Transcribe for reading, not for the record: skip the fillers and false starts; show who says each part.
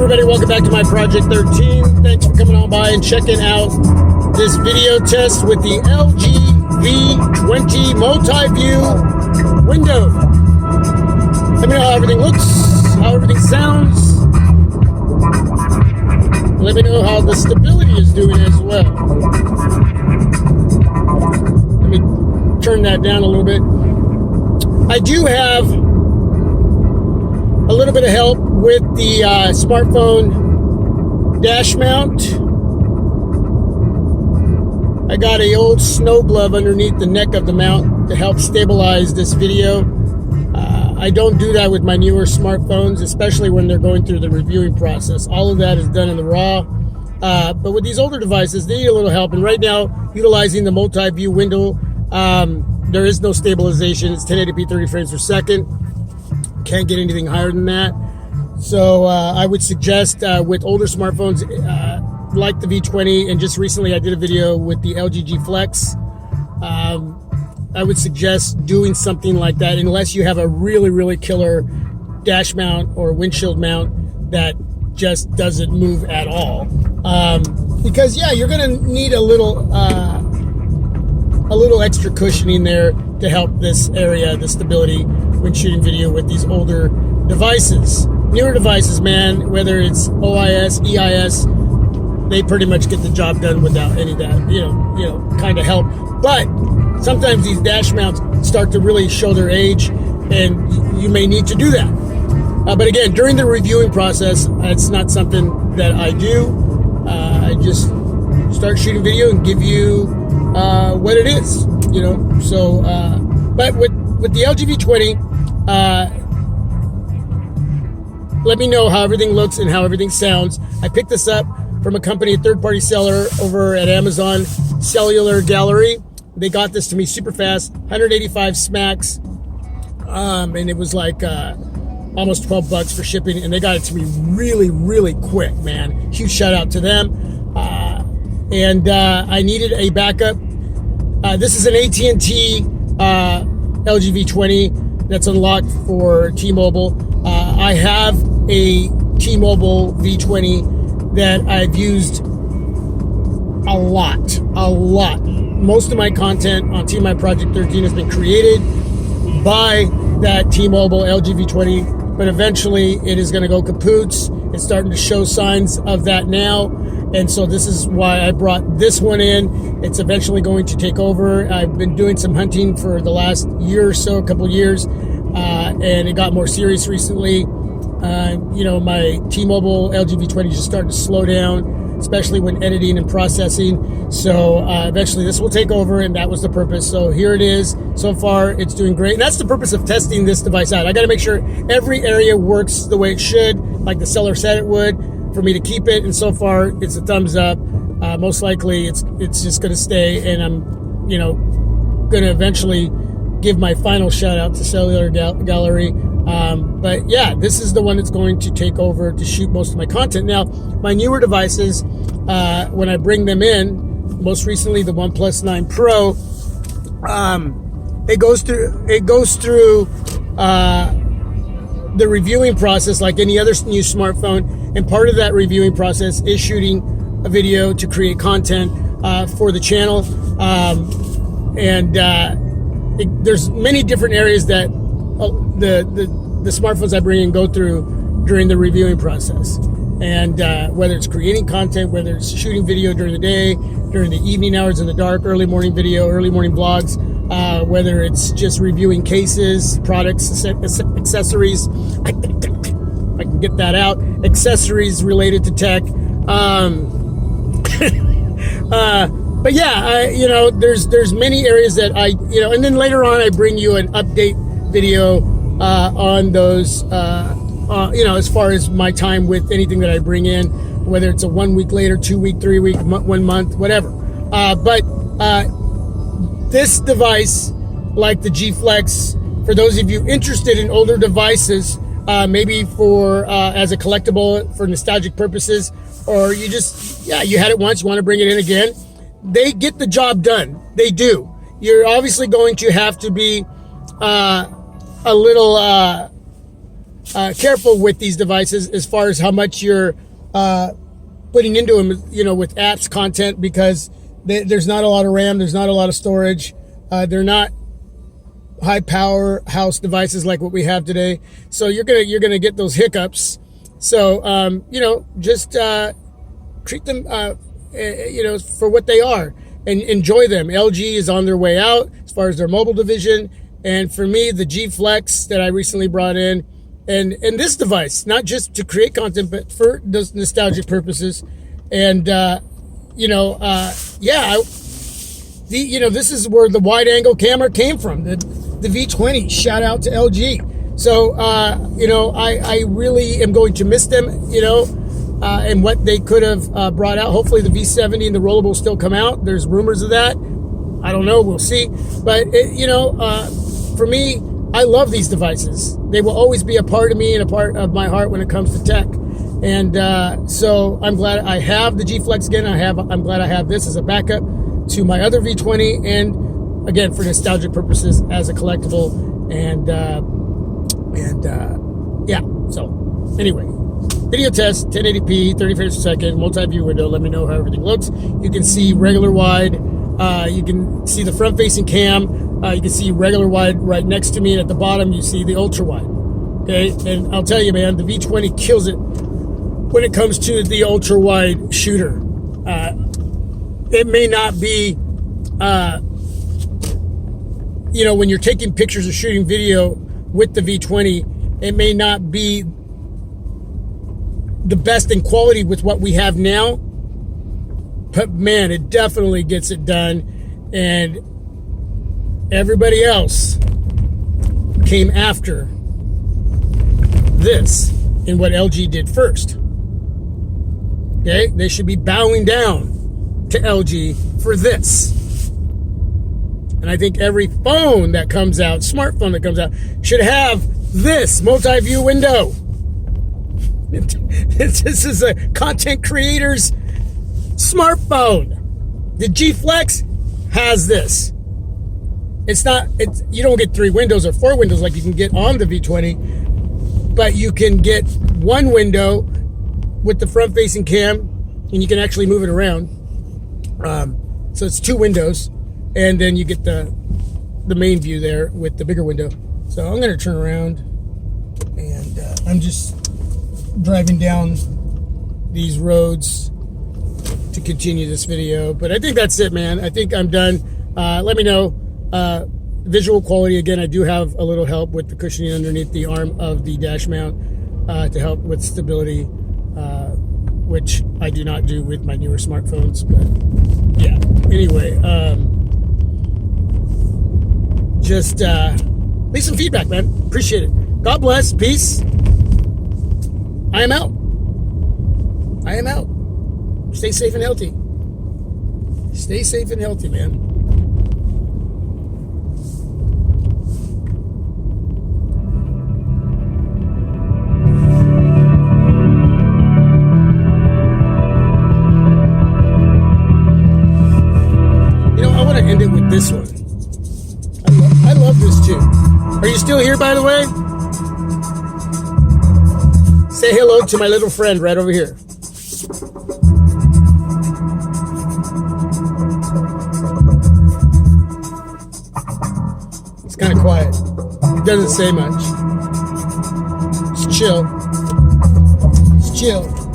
Speaker 1: everybody, welcome back to my Project 13. Thanks for coming on by and checking out this video test with the LG V20 multi-view window. Let me know how everything looks, how everything sounds. Let me know how the stability is doing as well. Let me turn that down a little bit. I do have a little bit of help with the smartphone dash mount. I got an old snow glove underneath the neck of the mount to help stabilize this video. I don't do that with my newer smartphones, especially when they're going through the reviewing process. All of that is done in the raw. But with these older devices, they need a little help. And right now, utilizing the multi-view window, there is no stabilization. It's 1080p 30 frames per second. Can't get anything higher than that. So I would suggest with older smartphones like the V20, and just recently I did a video with the LG G Flex. I would suggest doing something like that unless you have a really, really killer dash mount or windshield mount that just doesn't move at all. Because yeah, you're gonna need a little extra cushioning there to help this area, the stability when shooting video with these older devices. Newer devices, man, whether it's OIS, EIS, they pretty much get the job done without any of that, kind of help. But sometimes these dash mounts start to really show their age, and you may need to do that. But again, during the reviewing process, it's not something that I do. I just start shooting video and give you what it is, So, but with the LG V20, let me know how everything looks and how everything sounds. I picked this up from a company, a third-party seller over at Amazon, Cellular Gallery. They got this to me super fast, 185 smacks, and it was like almost $12 for shipping, and they got it to me really, really quick, man. Huge shout out to them. And I needed a backup. This is an AT&T LG V20 that's unlocked for T-Mobile. I have a T-Mobile V20 that I've used a lot. Most of my content on Team My Project 13 has been created by that T-Mobile LG V20, but eventually it is going to go kapoots. It's starting to show signs of that now, and so this is why I brought this one in. It's eventually going to take over. I've been doing some hunting for the last year or so, a couple years, and it got more serious recently. My T-Mobile LG V20 just started to slow down, especially when editing and processing. So eventually this will take over, and that was the purpose. So here it is. So far, it's doing great. And that's the purpose of testing this device out. I got to make sure every area works the way it should, like the seller said it would, for me to keep it. And so far, it's a thumbs up. Most likely, it's just going to stay. And I'm, going to eventually give my final shout out to Cellular Gallery. But yeah, this is the one that's going to take over to shoot most of my content. Now, my newer devices, when I bring them in, most recently the OnePlus 9 Pro, it goes through the reviewing process like any other new smartphone, and part of that reviewing process is shooting a video to create content for the channel. There's many different areas that the smartphones I bring in go through during the reviewing process. And whether it's creating content, whether it's shooting video during the day, during the evening hours in the dark, early morning video, early morning vlogs, whether it's just reviewing cases, products, accessories, I can get that out, accessories related to tech. But yeah, there's many areas that and then later on I bring you an update video on those, as far as my time with anything that I bring in, whether it's a 1 week later, 2 week, 3 week, 1 month, whatever. But this device, like the G Flex, for those of you interested in older devices, maybe for as a collectible for nostalgic purposes, or you had it once, you want to bring it in again, they get the job done. They do. You're obviously going to have to be a little careful with these devices as far as how much you're putting into them, you know, with apps content, because there's not a lot of RAM, there's not a lot of storage. They're not high powerhouse devices like what we have today. So you're gonna get those hiccups. So you know, just treat them you know, for what they are and enjoy them. LG is on their way out as far as their mobile division, and for me, the G Flex that I recently brought in, and this device, not just to create content, but for those nostalgic purposes. And you know, yeah, you know, this is where the wide angle camera came from, the V20. Shout out to LG. So you know, I really am going to miss them, you know, and what they could have brought out. Hopefully the V70 and the rollable still come out. There's rumors of that. I don't know, we'll see. But you know, for me, I love these devices. They will always be a part of me and a part of my heart when it comes to tech. And so I'm glad I have the G Flex again. I'm glad I have this as a backup to my other V20, and again, for nostalgic purposes as a collectible. And yeah, so anyway, video test, 1080p, 30 frames per second, multi-view window. Let me know how everything looks. You can see regular wide. You can see the front-facing cam. You can see regular wide right next to me, and at the bottom you see the ultra wide. Okay, and I'll tell you, man, the V20 kills it when it comes to the ultra wide shooter. It may not be, you know, when you're taking pictures or shooting video with the V20, it may not be the best in quality with what we have now, but man, it definitely gets it done. And everybody else came after this in what LG did first. Okay, they should be bowing down to LG for this. And I think every phone that comes out, smartphone that comes out, should have this multi-view window. This is a content creator's smartphone. The G Flex has this. You don't get 3 windows or 4 windows like you can get on the V20, but you can get one window with the front-facing cam, and you can actually move it around. So it's 2 windows, and then you get the main view there with the bigger window. So I'm going to turn around, and I'm just driving down these roads to continue this video. But I think that's it, man. I think I'm done. Let me know. Visual quality, again, I do have a little help with the cushioning underneath the arm of the dash mount to help with stability, which I do not do with my newer smartphones. But yeah, anyway, just leave some feedback, man. Appreciate it. God bless. Peace. I am out. I am out. Stay safe and healthy. Stay safe and healthy, man. You know, I want to end it with this one. I love this too. Are you still here, by the way? Say hello to my little friend right over here. It's kind of quiet. It doesn't say much. It's chill. It's chill.